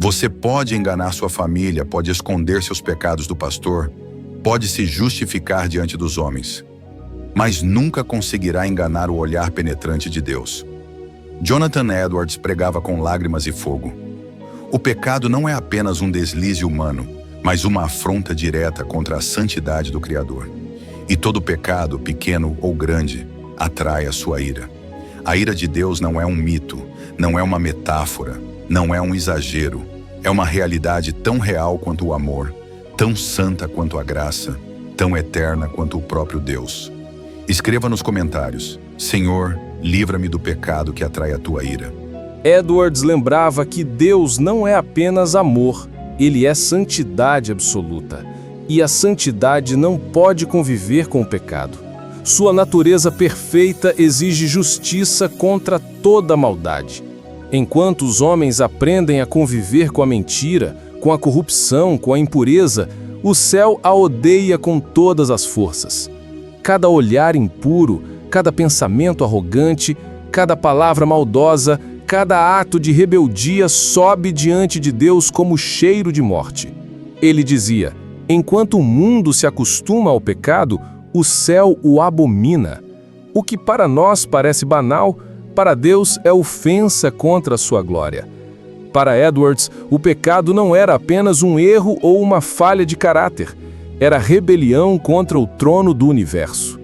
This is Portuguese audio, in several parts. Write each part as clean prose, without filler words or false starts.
Você pode enganar sua família, pode esconder seus pecados do pastor, pode se justificar diante dos homens, mas nunca conseguirá enganar o olhar penetrante de Deus. Jonathan Edwards pregava com lágrimas e fogo. O pecado não é apenas um deslize humano, mas uma afronta direta contra a santidade do Criador. E todo pecado, pequeno ou grande, atrai a sua ira. A ira de Deus não é um mito, não é uma metáfora, não é um exagero. É uma realidade tão real quanto o amor, tão santa quanto a graça, tão eterna quanto o próprio Deus. Escreva nos comentários: Senhor, livra-me do pecado que atrai a tua ira. Edwards lembrava que Deus não é apenas amor, Ele é santidade absoluta. E a santidade não pode conviver com o pecado. Sua natureza perfeita exige justiça contra toda maldade. Enquanto os homens aprendem a conviver com a mentira, com a corrupção, com a impureza, o céu a odeia com todas as forças. Cada olhar impuro, cada pensamento arrogante, cada palavra maldosa, cada ato de rebeldia sobe diante de Deus como cheiro de morte. Ele dizia: enquanto o mundo se acostuma ao pecado, o céu o abomina. O que para nós parece banal, para Deus é ofensa contra a sua glória. Para Edwards, o pecado não era apenas um erro ou uma falha de caráter, era rebelião contra o trono do universo.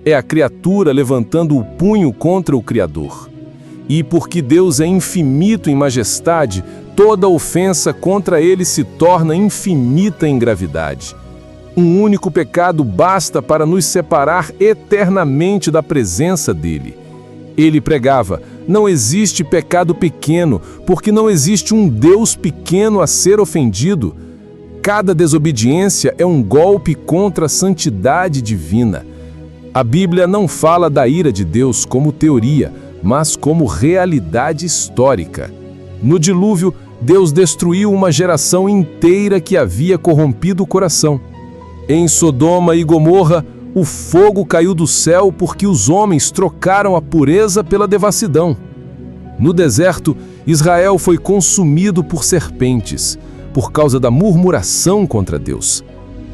É a criatura levantando o punho contra o Criador. E porque Deus é infinito em majestade, toda ofensa contra ele se torna infinita em gravidade. Um único pecado basta para nos separar eternamente da presença dele. Ele pregava: não existe pecado pequeno, porque não existe um Deus pequeno a ser ofendido. Cada desobediência é um golpe contra a santidade divina. A Bíblia não fala da ira de Deus como teoria, mas como realidade histórica. No dilúvio, Deus destruiu uma geração inteira que havia corrompido o coração. Em Sodoma e Gomorra, o fogo caiu do céu porque os homens trocaram a pureza pela devassidão. No deserto, Israel foi consumido por serpentes, por causa da murmuração contra Deus.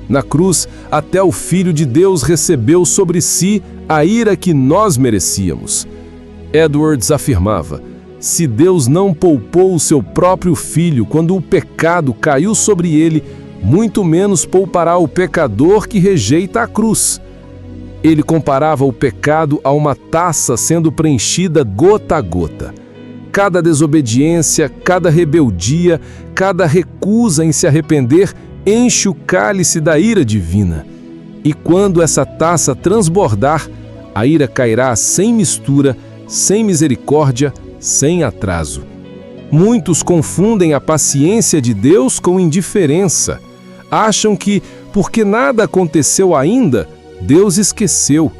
Na cruz, até o Filho de Deus recebeu sobre si a ira que nós merecíamos. Edwards afirmava: se Deus não poupou o seu próprio Filho quando o pecado caiu sobre ele, muito menos poupará o pecador que rejeita a cruz. Ele comparava o pecado a uma taça sendo preenchida gota a gota. Cada desobediência, cada rebeldia, cada recusa em se arrepender enche o cálice da ira divina. E quando essa taça transbordar, a ira cairá sem mistura, sem misericórdia, sem atraso. Muitos confundem a paciência de Deus com indiferença. Acham que, porque nada aconteceu ainda, Deus esqueceu.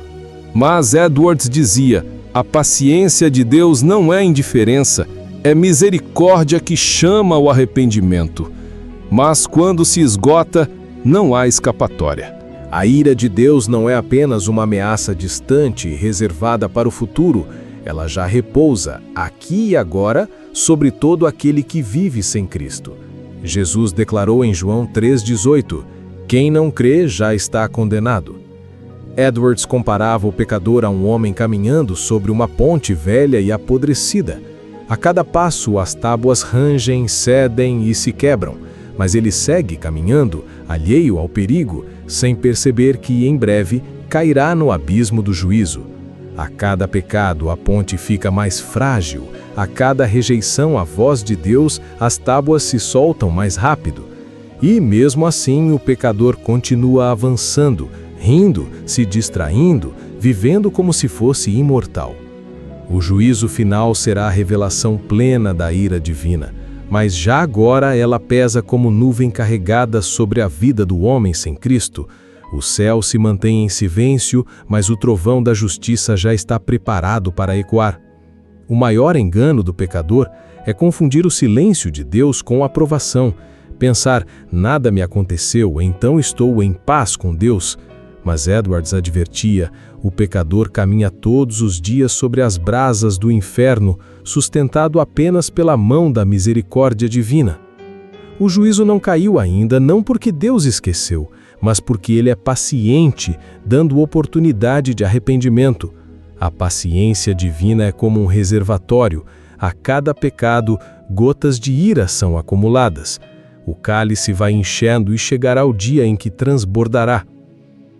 Mas Edwards dizia: a paciência de Deus não é indiferença, é misericórdia que chama ao arrependimento. Mas quando se esgota, não há escapatória. A ira de Deus não é apenas uma ameaça distante e reservada para o futuro, ela já repousa, aqui e agora, sobre todo aquele que vive sem Cristo. Jesus declarou em João 3,18: quem não crê já está condenado. Edwards comparava o pecador a um homem caminhando sobre uma ponte velha e apodrecida. A cada passo as tábuas rangem, cedem e se quebram, mas ele segue caminhando, alheio ao perigo, sem perceber que, em breve, cairá no abismo do juízo. A cada pecado, a ponte fica mais frágil. A cada rejeição à voz de Deus, as tábuas se soltam mais rápido. E, mesmo assim, o pecador continua avançando, rindo, se distraindo, vivendo como se fosse imortal. O juízo final será a revelação plena da ira divina, mas já agora ela pesa como nuvem carregada sobre a vida do homem sem Cristo. O céu se mantém em silêncio, mas o trovão da justiça já está preparado para ecoar. O maior engano do pecador é confundir o silêncio de Deus com aprovação, pensar: nada me aconteceu, então estou em paz com Deus. Mas Edwards advertia: o pecador caminha todos os dias sobre as brasas do inferno, sustentado apenas pela mão da misericórdia divina. O juízo não caiu ainda, não porque Deus esqueceu, mas porque Ele é paciente, dando oportunidade de arrependimento. A paciência divina é como um reservatório. A cada pecado, gotas de ira são acumuladas. O cálice vai enchendo e chegará o dia em que transbordará.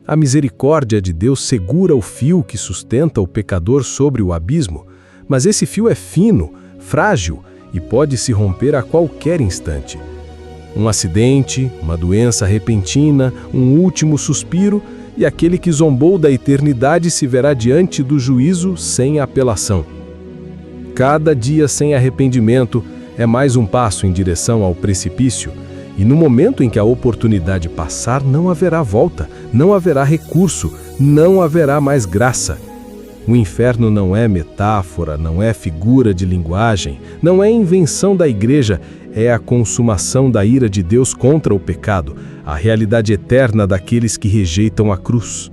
A misericórdia de Deus segura o fio que sustenta o pecador sobre o abismo, mas esse fio é fino, frágil e pode se romper a qualquer instante. Um acidente, uma doença repentina, um último suspiro, e aquele que zombou da eternidade se verá diante do juízo sem apelação. Cada dia sem arrependimento é mais um passo em direção ao precipício, e no momento em que a oportunidade passar, não haverá volta, não haverá recurso, não haverá mais graça. O inferno não é metáfora, não é figura de linguagem, não é invenção da igreja, é a consumação da ira de Deus contra o pecado, a realidade eterna daqueles que rejeitam a cruz.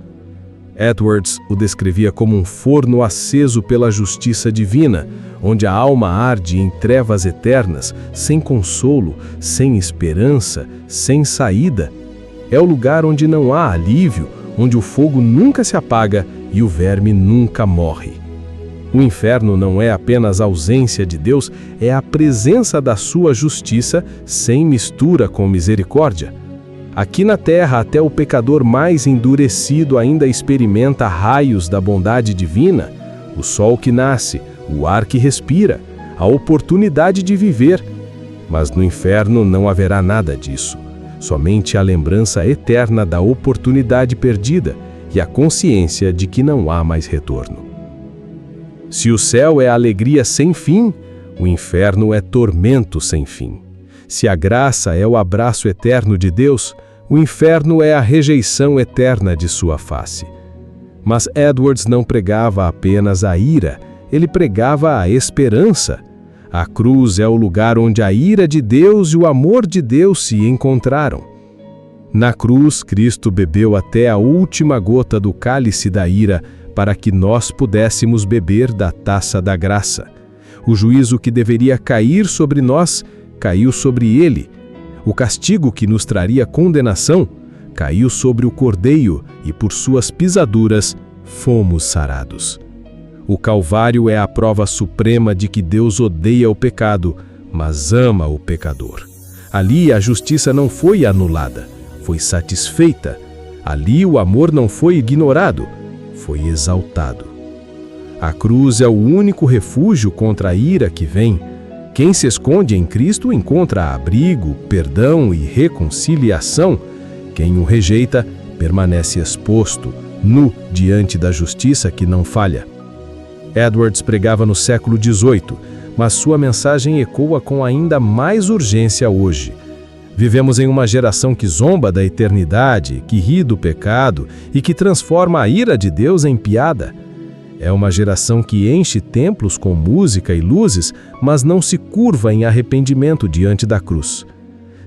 Edwards o descrevia como um forno aceso pela justiça divina, onde a alma arde em trevas eternas, sem consolo, sem esperança, sem saída. É o lugar onde não há alívio, onde o fogo nunca se apaga e o verme nunca morre. O inferno não é apenas a ausência de Deus, é a presença da sua justiça sem mistura com misericórdia. Aqui na terra, até o pecador mais endurecido ainda experimenta raios da bondade divina, o sol que nasce, o ar que respira, a oportunidade de viver. Mas no inferno não haverá nada disso, somente a lembrança eterna da oportunidade perdida e a consciência de que não há mais retorno. Se o céu é alegria sem fim, o inferno é tormento sem fim. Se a graça é o abraço eterno de Deus, o inferno é a rejeição eterna de sua face. Mas Edwards não pregava apenas a ira, ele pregava a esperança. A cruz é o lugar onde a ira de Deus e o amor de Deus se encontraram. Na cruz, Cristo bebeu até a última gota do cálice da ira para que nós pudéssemos beber da taça da graça. O juízo que deveria cair sobre nós, caiu sobre ele. O castigo que nos traria condenação, caiu sobre o Cordeiro e por suas pisaduras fomos sarados. O Calvário é a prova suprema de que Deus odeia o pecado, mas ama o pecador. Ali a justiça não foi anulada, foi satisfeita. Ali o amor não foi ignorado, foi exaltado. A cruz é o único refúgio contra a ira que vem. Quem se esconde em Cristo encontra abrigo, perdão e reconciliação. Quem o rejeita permanece exposto, nu diante da justiça que não falha. Edwards pregava no século XVIII, mas sua mensagem ecoa com ainda mais urgência hoje. Vivemos em uma geração que zomba da eternidade, que ri do pecado e que transforma a ira de Deus em piada. É uma geração que enche templos com música e luzes, mas não se curva em arrependimento diante da cruz.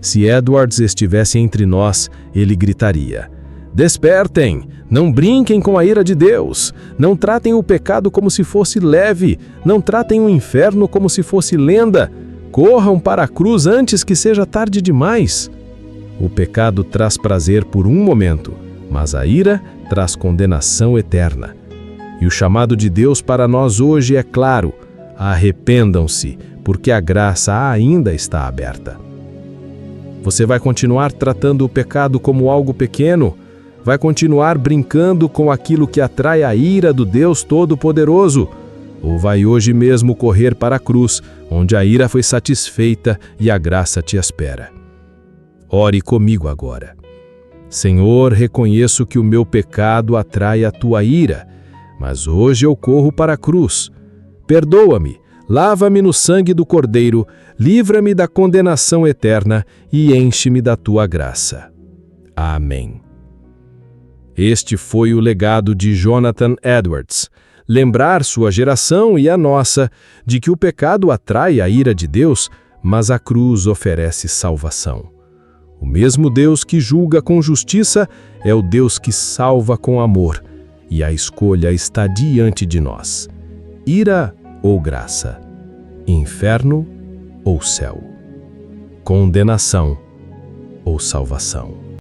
Se Edwards estivesse entre nós, ele gritaria: despertem! Não brinquem com a ira de Deus! Não tratem o pecado como se fosse leve! Não tratem o inferno como se fosse lenda! Corram para a cruz antes que seja tarde demais! O pecado traz prazer por um momento, mas a ira traz condenação eterna. E o chamado de Deus para nós hoje é claro: arrependam-se, porque a graça ainda está aberta. Você vai continuar tratando o pecado como algo pequeno? Vai continuar brincando com aquilo que atrai a ira do Deus Todo-Poderoso? Ou vai hoje mesmo correr para a cruz, onde a ira foi satisfeita e a graça te espera? Ore comigo agora. Senhor, reconheço que o meu pecado atrai a tua ira, mas hoje eu corro para a cruz. Perdoa-me, lava-me no sangue do Cordeiro, livra-me da condenação eterna e enche-me da tua graça. Amém. Este foi o legado de Jonathan Edwards. Lembrar sua geração e a nossa de que o pecado atrai a ira de Deus, mas a cruz oferece salvação. O mesmo Deus que julga com justiça é o Deus que salva com amor, e a escolha está diante de nós: ira ou graça, inferno ou céu. condenação ou salvação.